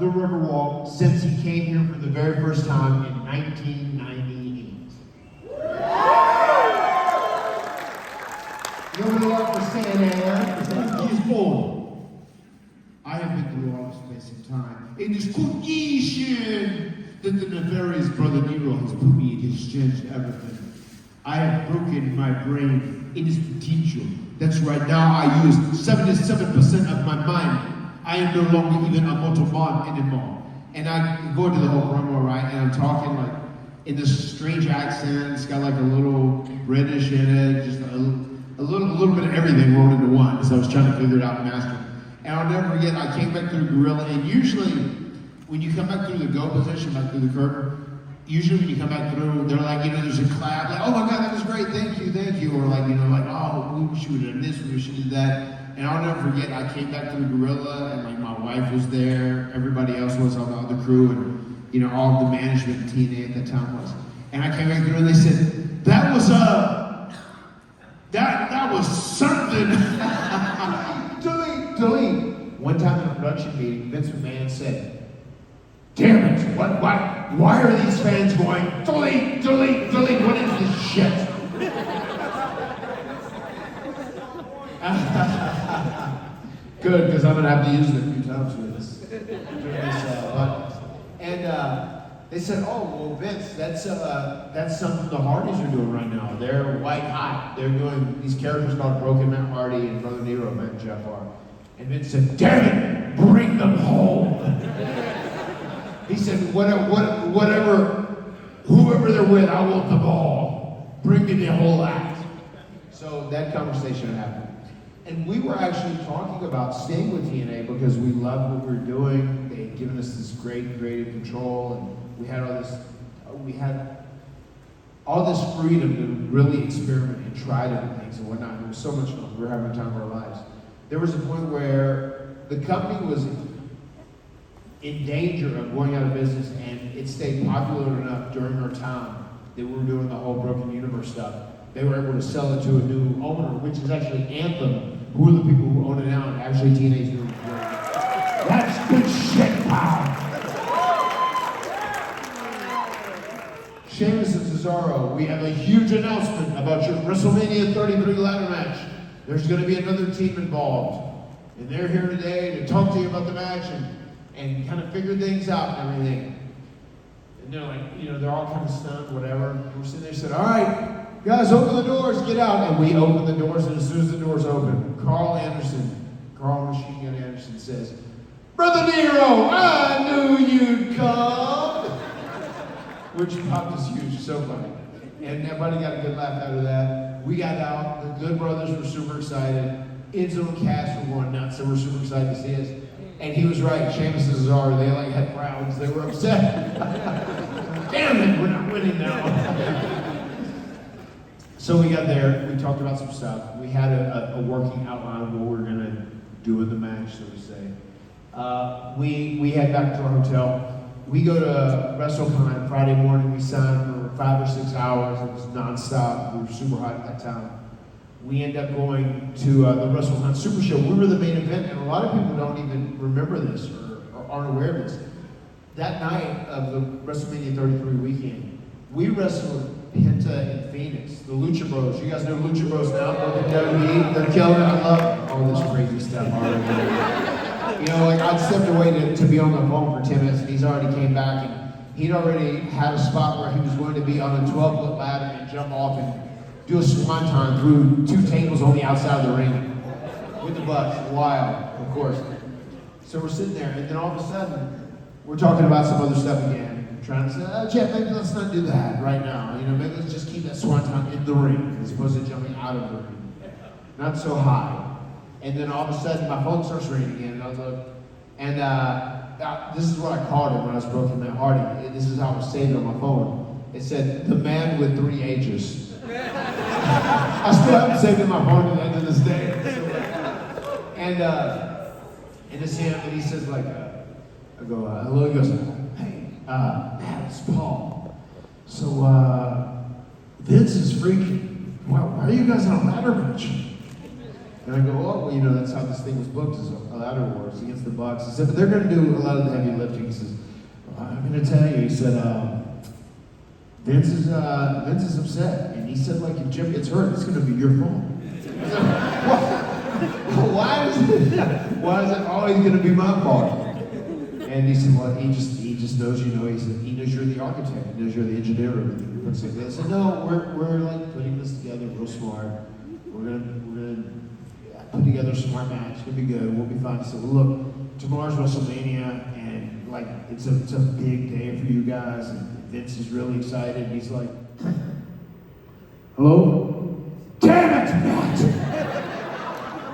the Riverwalk since he came here for the very first time in 1998. Give it up for Santa. He's born. I have been through all the space and time. In this cohesion that the nefarious brother Nero has put me in exchange to everything. I have broken my brain in its potential. That's right, now I use 77% of my mind. I am no longer even a mortal man anymore. And I go to the whole promo, right, and I'm talking like in this strange accent. It's got like a little British in it, just a little bit of everything rolled into one. So I was trying to figure it out and master it. And I'll never forget, I came back through Gorilla, and usually when you come back through the go position, back through the curtain, usually when you come back through, they're like, you know, there's a clap, like, oh my God, that was great, thank you, or like, you know, like, oh, we should have done this, we should have done that. And I'll never forget, I came back through Gorilla, and like my wife was there, everybody else was on the other crew, and you know, all the management and TNA at the time was. And I came back through, and they said, that was something. Delete. One time in a production meeting, Vince McMahon said, damn it, why are these fans going, delete, what is this shit? Good, because I'm going to have to use it a few times for this. They said, oh, well, Vince, that's something the Hardys are doing right now. They're white hot. They're doing these characters called Broken Matt Hardy and Brother Nero, Matt and Jeff are. And Vince said, damn it, bring them home. He said, whoever they're with, I want them all. Bring me the whole act. So that conversation happened. And we were actually talking about staying with TNA because we loved what we were doing. They had given us this great creative control, and we had all this freedom to really experiment and try different things and whatnot. It was so much fun. We were having the time of our lives. There was a point where the company was in danger of going out of business, and it stayed popular enough during our time that we were doing the whole Broken Universe stuff. They were able to sell it to a new owner, which is actually Anthem, who are the people who own it now, and actually TNA's doing it. That's good shit, pal! Sheamus and Cesaro, we have a huge announcement about your WrestleMania 33 ladder match. There's going to be another team involved. And they're here today to talk to you about the match and kind of figure things out and everything. And they're like, you know, they're all kind of stunned, whatever. And we're sitting there and said, all right, guys, open the doors, get out. And we open the doors, and as soon as the doors open, Carl Machine Gun Anderson says, Brother Nero, I knew you'd come. Which popped us huge, so funny. And everybody got a good laugh out of that. We got out, the Good Brothers were super excited. Enzo and Cass were going nuts, so we're super excited to see us. And he was right, Sheamus and Cesaro, they like had frowns, they were upset. Damn it, we're not winning now. So we got there, we talked about some stuff. We had a working outline of what we were gonna do in the match, so to say. We head back to our hotel. We go to WrestleCon Friday morning. We signed for 5 or 6 hours. It was nonstop. We were super hot at that time. We end up going to the WrestleCon Super Show. We were the main event, and a lot of people don't even remember this or aren't aware of this. That night of the WrestleMania 33 weekend, we wrestled Penta in Phoenix, the Lucha Bros. You guys know Lucha Bros now? They're killing it. I love all this crazy stuff already. You know, like I'd stepped away to be on the phone for 10 minutes, and he's already came back, and he'd already had a spot where he was going to be on a 12-foot ladder and jump off and do a swanton through 2 tables on the outside of the ring with the Bucks. Wild, of course. So we're sitting there, and then all of a sudden, we're talking about some other stuff again, trying to say, oh, Jeff, maybe let's not do that right now. You know, maybe let's just keep that swanton in the ring as opposed to jumping out of the ring. Not so high. And then all of a sudden, my phone starts ringing again, and I look, and this is what I called it when I was Broken Matt Hardy. This is how it was saved on my phone. It said, the man with 3 H's. I still haven't saved it on my phone to the end of this day. And it's him, and he says like, I go, hello, he goes, hey, Matt, it's Paul. So, Vince is freaking, why are you guys on a ladder match? And I go, oh, well, you know, that's how this thing was booked, is a ladder wars against the Bucks. He said, but they're going to do a lot of the heavy lifting. He says, well, I'm going to tell you, he said, Vince is upset. And he said, like, if Jim gets hurt, it's going to be your fault. I said, why is it always going to be my fault? And he said, well, he just knows, you know, he said, he knows you're the architect, he knows you're the engineer of everything. I said, no, we're like putting this together real smart. We're gonna put together a smart match. It's gonna be good. We'll be fine. So look, tomorrow's WrestleMania, and like it's a big day for you guys. And Vince is really excited. And he's like, hello? Damn it, Matt!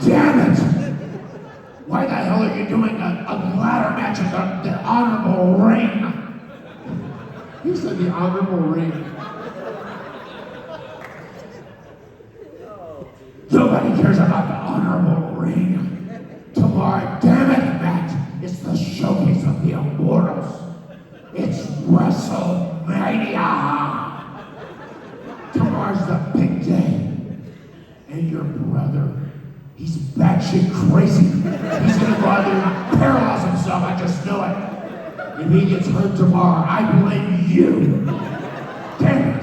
Damn it! Why the hell are you doing a ladder match in the honorable ring? He said the honorable ring. Nobody cares about the honorable ring. Tomorrow, damn it, Matt, it's the showcase of the Immortals. It's WrestleMania. Tomorrow's the big day. And your brother, he's batshit crazy. He's gonna go out there and paralyze himself, I just know it. If he gets hurt tomorrow, I blame you. Damn it.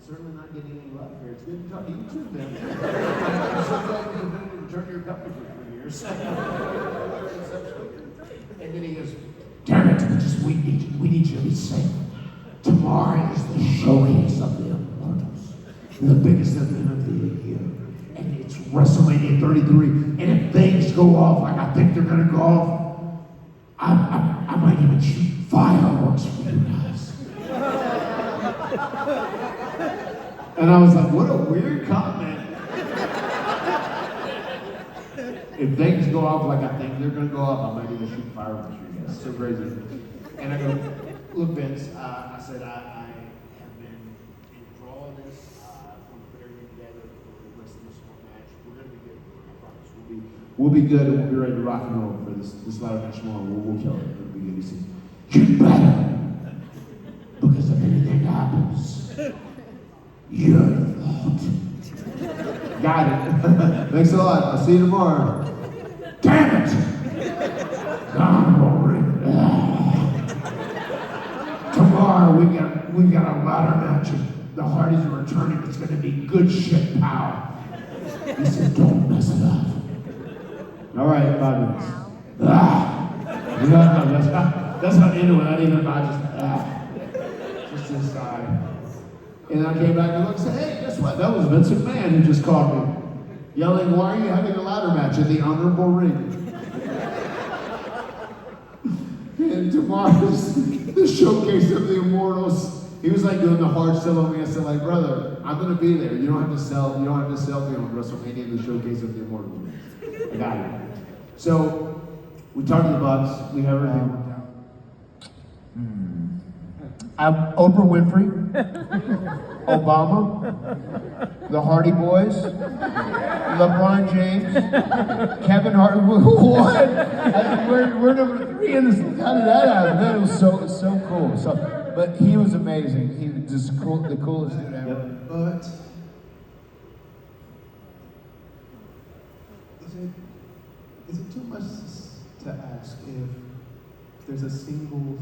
Certainly not getting any love here. It's good to talk to you too, man. I'm so glad you've been able to turn your company for 3 years. And then he goes, damn it, we need you to be safe. Tomorrow is the showcase of the Immortals. The biggest event of the year. And it's WrestleMania 33. And if things go off like I think they're gonna go off, I might even shoot fireworks for you guys. And I was like, what a weird comment. If things go off like I think they're going to go off, I might even shoot fireworks for you guys. So crazy. And I go, look, Vince, I said, I have been in for all of this. We'll put everything together for the rest of this small match. We're going to be good. I promise. We'll be good, and we'll be ready to rock and roll for this ladder match tomorrow. We'll kill it. It'll be good. He said, you better. Because if anything happens, your fault. Got it. Thanks a lot. I'll see you tomorrow. Damn it! Tomorrow we've got a ladder match. The Hardys are returning. It's going to be good shit, pal. He said, don't mess it up. All right, 5 minutes. You know, that's not into it. I didn't even. I just inside. And I came back and looked and said, hey, guess what? That was Vince McMahon who just called me. Yelling, why are you having a ladder match in the honorable ring? And tomorrow's the showcase of the Immortals. He was like doing the hard sell on me. I said, like, brother, I'm gonna be there. You don't have to sell me on WrestleMania in the showcase of the Immortals. I got it. So we talked to the Bucks, we have everything worked out. Oprah Winfrey, Obama, the Hardy Boys, LeBron James, Kevin Hart. What? We're number 3 in this. How did that happen? That was so cool. But he was amazing. He was just cool, the coolest dude ever. Yep. But is it too much to ask if there's a single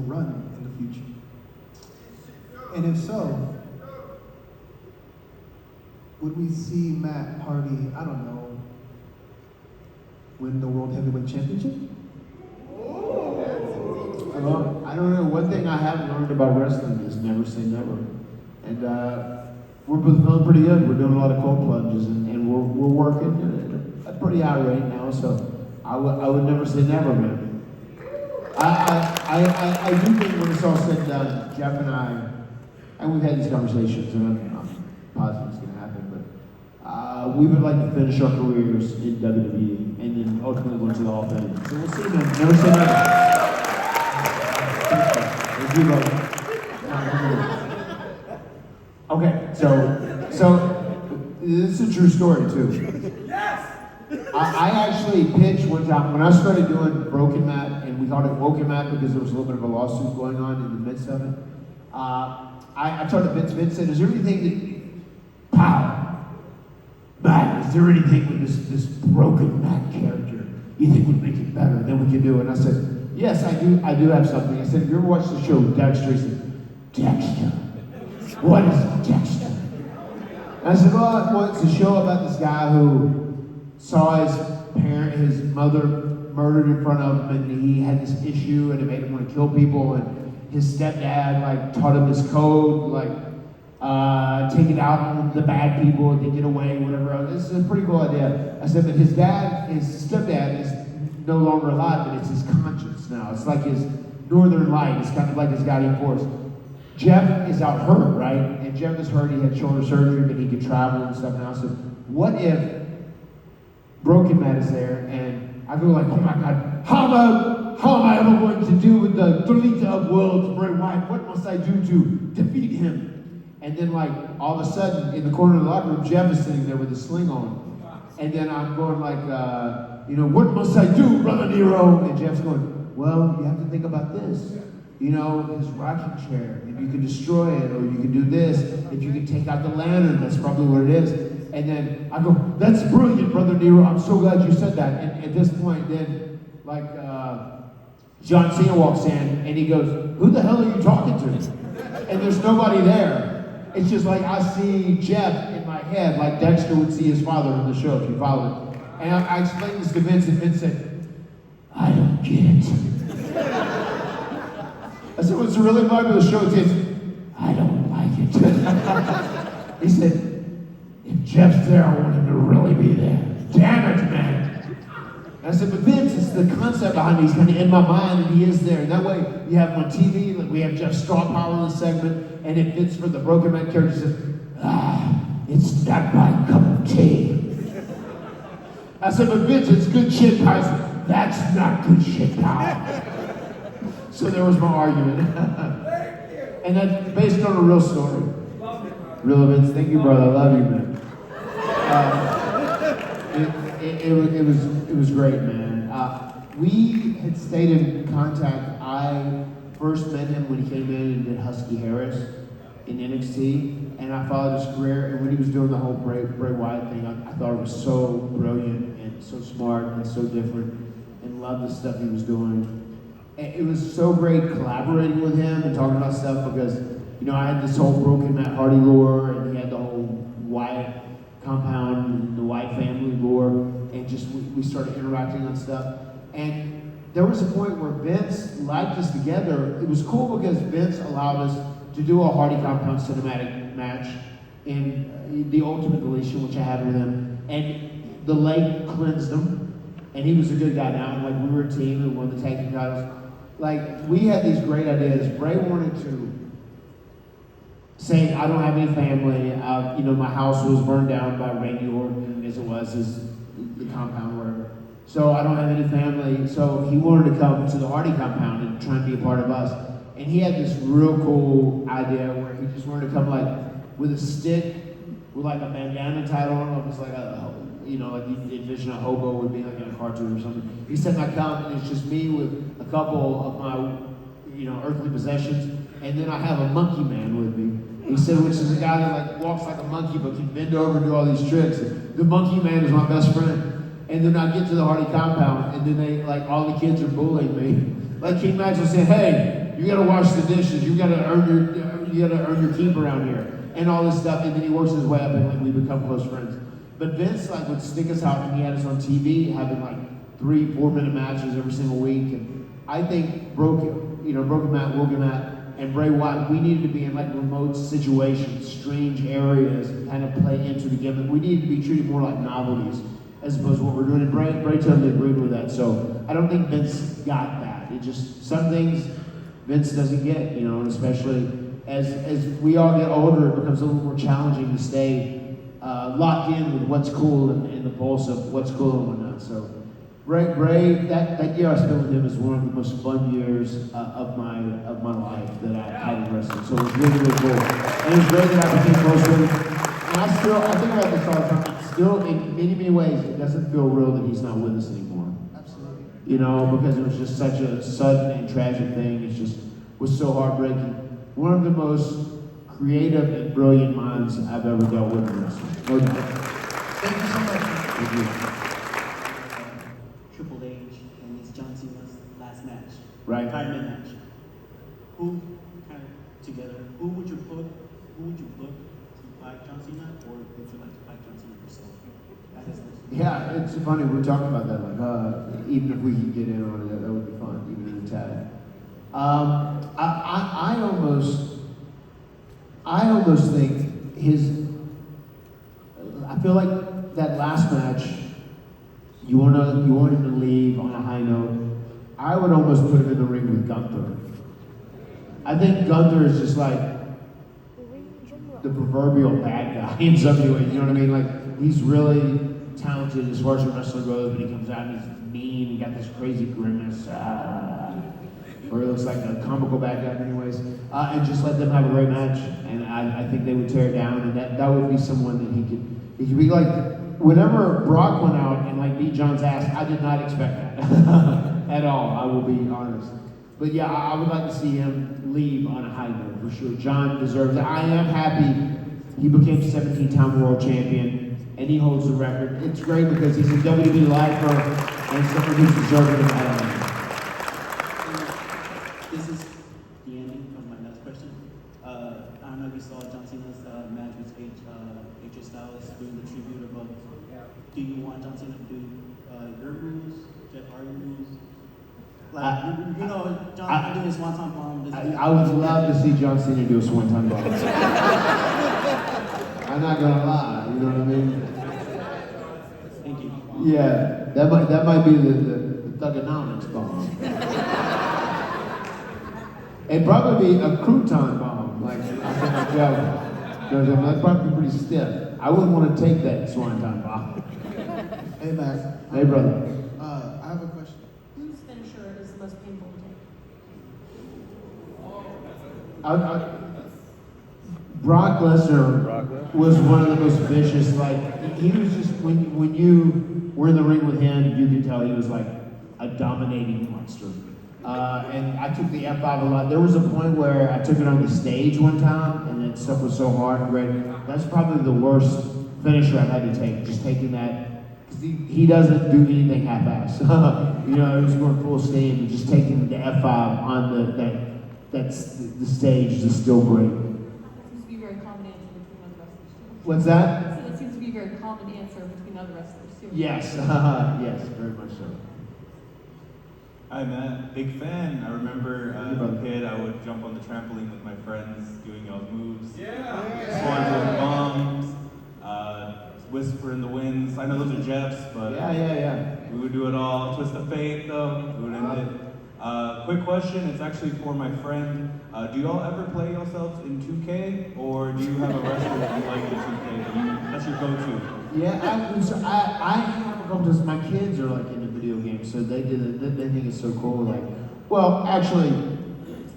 run in the future? And if so, would we see Matt Hardy, I don't know, win the World Heavyweight Championship? Well, I don't know. One thing I have learned about wrestling is never say never. And we're feeling pretty good. We're doing a lot of cold plunges, and we're working at a pretty high rate now. So I would never say never, man. I do think when it's all said and done, Jeff and we've had these conversations, and I'm positive it's going to happen, but we would like to finish our careers in WWE and then ultimately go to the Hall of Fame. So we'll see, man. Never say never. Thank you, brother. Okay, so this is a true story, too. Yes! I actually pitched one time, when I started doing Broken Mat, and we called it Woken Mat because there was a little bit of a lawsuit going on in the midst of it, I turned to Vince. Vince said, "Is there anything that, pow, Matt, is there anything with this broken Matt character you think would make it better? Then we can do it." And I said, "Yes, I do have something." I said, "Have you ever watched the show Dexter?" He said, "Dexter? What is Dexter?" And I said, "Well, it's a show about this guy who saw his mother murdered in front of him, and he had this issue, and it made him want to kill people, and his stepdad like taught him this code, like take it out on the bad people and they get away, whatever. This is a pretty cool idea." I said, "But his stepdad is no longer alive, but it's his conscience now. It's like his northern light. It's kind of like his guiding force. Jeff is out hurt, right? And Jeff is hurt. He had shoulder surgery, but he could travel and stuff now. So what if Broken Matt is there, and I go like, oh my God, how am I ever going to do with the Tolita of worlds, Bray Wyatt? What must I do to defeat him?" And then like all of a sudden, in the corner of the locker room, Jeff is sitting there with a sling on. And then I'm going like, "What must I do, Brother Nero?" And Jeff's going, "Well, you have to think about this. His rocking chair, if you can destroy it, or you can do this, if you can take out the lantern, that's probably what it is." And then I go, "That's brilliant, Brother Nero. I'm so glad you said that." And at this point, then, like, John Cena walks in, and he goes, "Who the hell are you talking to?" And there's nobody there. It's just like I see Jeff in my head, like Dexter would see his father on the show, if you follow it. And I explained this to Vince, and Vince said, "I don't get it." I said, "What's the really vibe of the show?" He said, "I don't like it." He said, "If Jeff's there, I want him to really be there. Damn it, man." And I said, "But Vince, it's the concept behind it. He's kind of in my mind, and he is there. And that way, you have him on TV, like we have Jeff Straw Power in the segment, and it fits for the Broken Man character." He says, "It's not my cup of tea." I said, "But Vince, it's good shit, pal." He said, "That's not good shit, pal." So there was my argument. And that's based on a real story. Real events. Thank you, brother. I love you, man. It was great, man. We had stayed in contact. I first met him when he came in and did Husky Harris in NXT, and I followed his career. And when he was doing the whole Bray Wyatt thing, I thought it was so brilliant and so smart and so different, and loved the stuff he was doing. It was so great collaborating with him and talking about stuff because, I had this whole Broken Matt Hardy lore, and he had the whole Wyatt compound and the Wyatt family lore, and just we started interacting on stuff. And there was a point where Vince liked us together. It was cool because Vince allowed us to do a Hardy compound cinematic match in the Ultimate Deletion, which I had with him, and the lake cleansed him, and he was a good guy now, and like we were a team and won the tag team titles. Like, we had these great ideas. Bray wanted to say, "I don't have any family. My house was burned down by Randy Orton, as it was the compound, wherever. So I don't have any family." So he wanted to come to the Hardy compound and try and be a part of us. And he had this real cool idea where he just wanted to come like with a stick, with like a bandana tied on. It was like like you envision a hobo would be like in a cartoon or something. He said, "I come and it's just me with a couple of my, earthly possessions, and then I have a monkey man with me." He said, which is a guy that like walks like a monkey but can bend over and do all these tricks. And the monkey man is my best friend. And then I get to the Hardy compound, and then they all the kids are bullying me. Like King Maxwell said, "Hey, you gotta wash the dishes. You gotta earn your keep around here," and all this stuff. And then he works his way up, and we become close friends. But Vince would stick us out, and he had us on TV having 3-4 minute matches every single week. And I think Broken Matt, Woken Matt, and Bray Wyatt, we needed to be in remote situations, strange areas, and kind of play into the gimmick. We needed to be treated more like novelties as opposed to what we're doing. And Bray totally agreed with that. So I don't think Vince got that. It just, some things Vince doesn't get, and especially as we all get older, it becomes a little more challenging to stay locked in with what's cool and the pulse of what's cool and whatnot. So Bray, that year I spent with him is one of the most fun years of my life that I had in wrestling. So it was really, really cool. And it was great that I became close with him. And I think about this all the time. Still, in many, many ways, it doesn't feel real that he's not with us anymore. Absolutely. Because it was just such a sudden and tragic thing. It just was so heartbreaking. one of the most creative and brilliant minds I've ever dealt with in wrestling. No doubt. Thank you so much. Thank you. Triple H and it's John Cena's last match. Right. Retirement match. Who kind of together? Who would you book to fight John Cena, or would you like to fight John Cena yourself? That is the Yeah, it's funny, we're talking about that, like, even if we could get in on it, that would be fun, even in a tag. I almost think I feel like that last match, you want him to leave on a high note. I would almost put him in the ring with Gunther. I think Gunther is just like the proverbial bad guy in some way, you know what I mean? Like, he's really talented as far as a wrestler goes, but he comes out and he's mean, he got this crazy grimace, or he looks like a comical bad guy anyways, and just let them have a great match, and I think they would tear it down, and that would be someone that he could be like, whenever Brock went out and like beat John's ass, I did not expect that at all, I will be honest. But yeah, I would like to see him leave on a high note for sure. John deserves it. I am happy he became 17-time world champion and he holds the record. It's great because he's a WWE lifer and someone who's deserving of that. This is the ending of my last question. I don't know if you saw John Cena's match with AJ Styles doing the tribute of do you want John Cena to do your moves, Jeff Hardy moves? Like, you know, John Cena doing his swanton bomb. I would love to see John Cena do a swanton bomb. I'm not gonna lie, you know what I mean? Thank you. Yeah, that might be the thugonomics bomb. It'd probably be a crouton bomb, like I said, my joke. That'd probably be pretty stiff. I wouldn't want to take that swanton bomb. Hey, Matt. Hey, brother. I have a question. Whose finisher is the most painful to take? Brock Lesnar was one of the most vicious. Like, he was just when you were in the ring with him, you could tell he was like a dominating monster. And I took the F5 a lot. There was a point where I took it on the stage one time, and that stuff was so hard and great. That's probably the worst finisher I've had to take. Just taking that. He doesn't do anything half-ass. You know, he was going full steam and just taking the F5 on the stage is still great. That seems to be a very common answer between other wrestlers too. What's that? So that seems to be a very common answer between other wrestlers too. Yes, yes, very much so. Hi Matt, big fan. I remember as a kid I would jump on the trampoline with my friends doing y'all's moves. Swanton bombs, whisper in the winds. I know those are Jeff's, but Yeah. we would do it all. Twist of fate though, we would end it. Quick question, it's actually for my friend. Do y'all ever play yourselves in 2K, or do you have a wrestler that you like in 2K? That's your go-to. Yeah, I have a couple of my kids are like into video games, so they think it's so cool. Like, well, actually,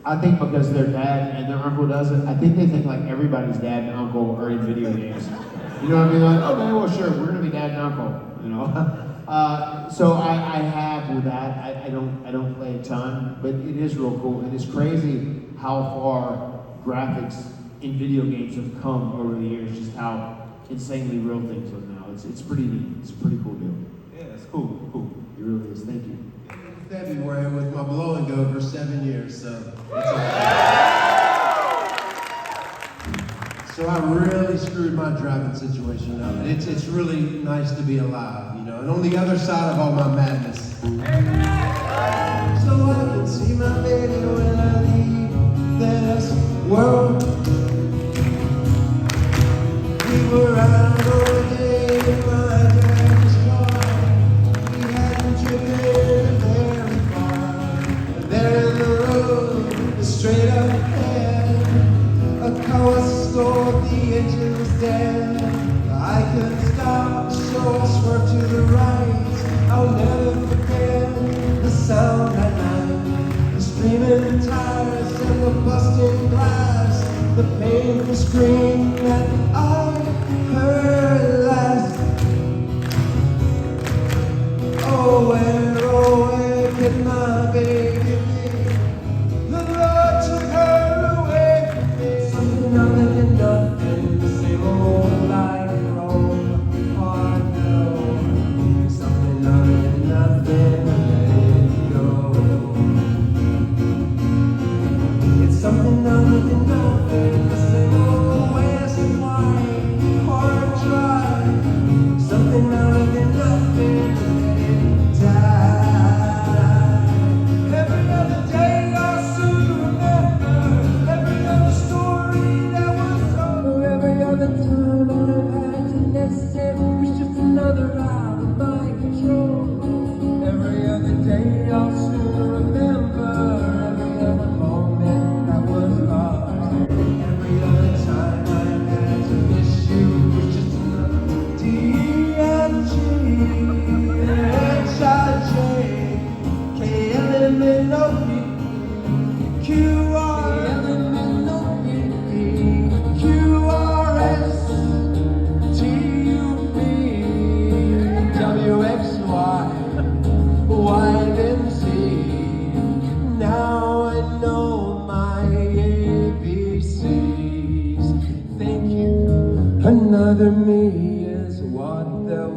I think because their dad and their uncle does it, I think they think like everybody's dad and uncle are in video games. You know what I mean? Like, okay, well, sure, we're gonna be dad and uncle. You know. So I have with that. I don't play a ton, but it is real cool. And it's crazy how far graphics in video games have come over the years. Just how insanely real things look now. It's pretty neat. It's a pretty cool deal. Yeah, it's cool, cool. It really is. Thank you. February with my blow and go for 7 years, so it's all So I really screwed my driving situation up. And it's really nice to be alive, you know, and on the other side of all my madness. So I can see my baby when I leave this world. We were out all day in my daddy's car. We hadn't driven very far. There in the road, straight up ahead, a car stalled, the engine was dead. I couldn't stop, so I swerved to the right. I'll never forget the sound at night, the screaming tires and the busting glass, the painful scream that I heard last. Oh, where could my baby be? The Lord took her away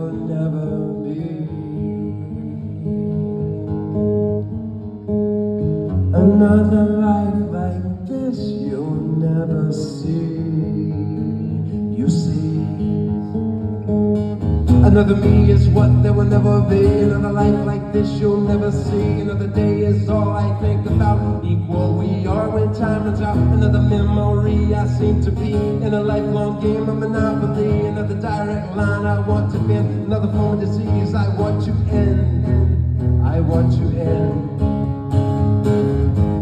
you'll never be. Another life like this you'll never see. You see, another me is what there will never be. Another life like this you'll never see. Another day is all I think about. Equal we are when time runs out. Another memory I seem to be in a lifelong game of monopoly. Another direct line I want to bend. Another form of disease I want to end. I want to end.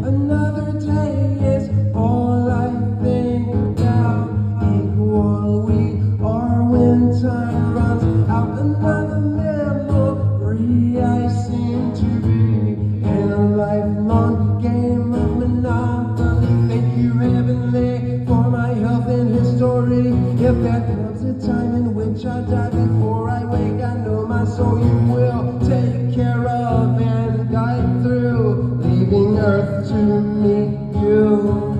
Another day is all I think about. Equal we are when time runs out. Another memory I seem to be in a lifelong game of monopoly. Thank you, Heavenly, for my health and history. If there comes a time in which I die before I wake, I know my soul you will take care of and guide through, leaving earth to meet you.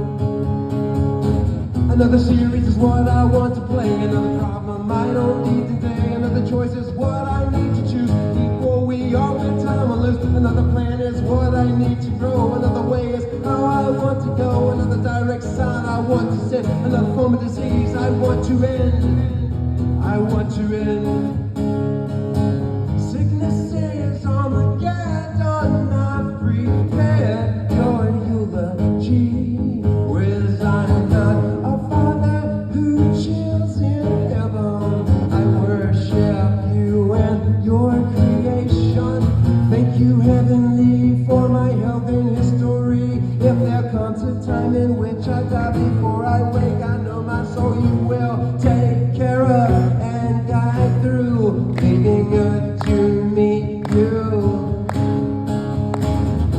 Another series is what I want to play. Another problem I don't need today. Another choice is what I need to choose. Equal we are when time will lose. Another plan is what I need to grow. Another way is how I want to go. Another direct sign I want to send. Another form of disease I want to end. I want to end. Sickness is Armageddon. Not prepared your eulogy. Whereas I'm not a father who chills in heaven. I worship you and your creation. Thank you, Heavenly, for my health and history. If there comes a time in which I die before I wake, I know my soul you will take care of and guide through, leaving earth to meet you.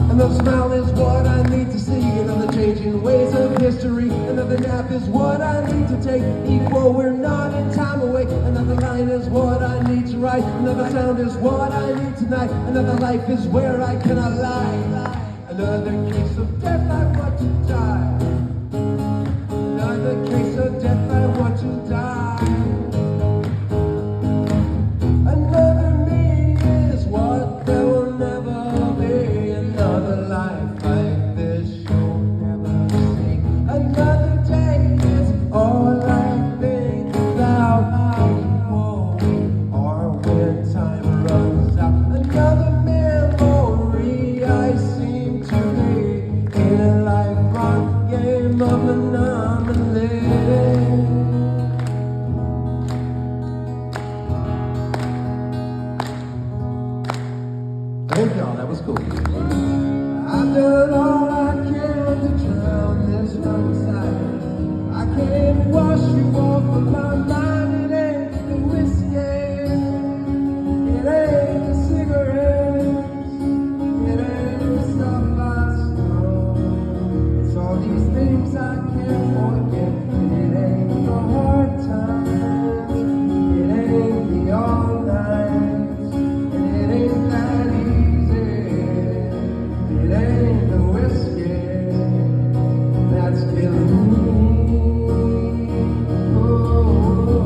Another smile is what I need to see. Another change in ways of history. Another nap is what I need to take. Equal, we're not in time away. Another line is what I need to write. Another sound is what I need tonight. Another life is where I cannot lie. Another case of death, I want to die. Another case of death, I want to die. Another me is what there will never be. Another life like this you'll never see. Another day is all I think about. Equal or when time runs out. Another memory I seem to be in a lifelong game of anomaly. Thank y'all, that was cool. I've done all I can to drown this homicide. I can't wash you off of my mind. It ain't the whiskey, it ain't the cigarettes, it ain't the stuff I stole. It's all these things I can't forget. It ain't the hard times, it ain't the all nights, and it ain't that easy. It ain't the whiskey that's killing me. Oh.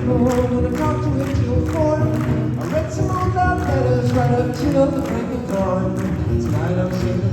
home and I talked to him till 4. I read some old love letters right up till the break of dawn. Tonight I'm singing